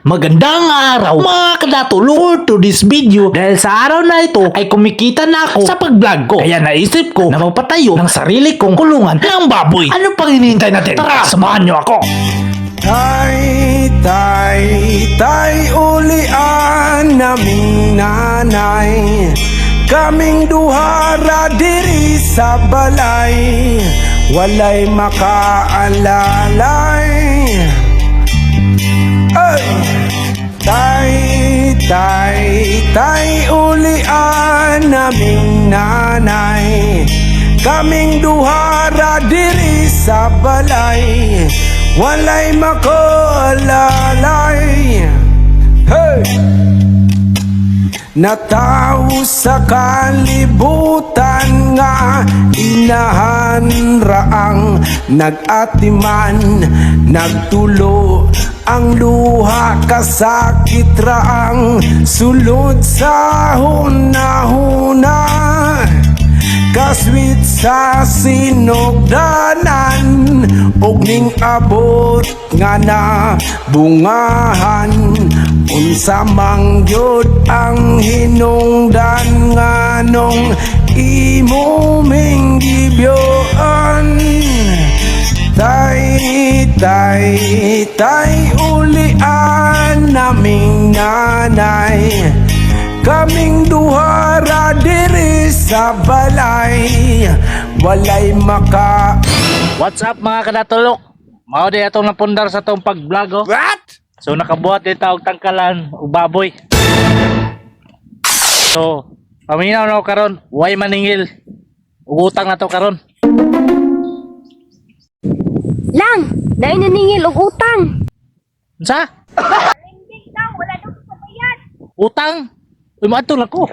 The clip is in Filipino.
Magandang araw mga kadatulong. For today's video, dahil sa araw na ito ay kumikita na ako sa pag-vlog ko. Kaya naisip ko na magpatayo ng sarili kong kulungan ng baboy. Ano pang hinihintay natin? Tara, samahan nyo ako. Tay, ulian naming nanay. Kaming duhara diri sa balay. Walay makaalalay. Ay! Tay, ulian naming nanay. Kaming duhara diri sa balay. Walay makaalalay. Hey! Natao sa kalibutan nga inahan raang nag-atiman, nagtulo ang luha kasakit raang sulod sa hunahuna. Kaswit sa sinugdanan ug ning abot nga na bungahan. Unsa man gyud ang hinungdan nganong imo ming gibyoan. Tay, ulian naming nanay. Kaming duhara diri sa balay. Walay maka... What's up mga kadatulok? Mao di atong napundar sa tong pag-vlog oh. What? So nakabuhat dito og tangkalan og baboy. So, paminaw na ako karon, way maningil. Ug utang na to karon. Lang, dahil naningil og utang. Unsa? Hindi ka, wala daw sa bayad. Utang? Uy, maadto lang ko.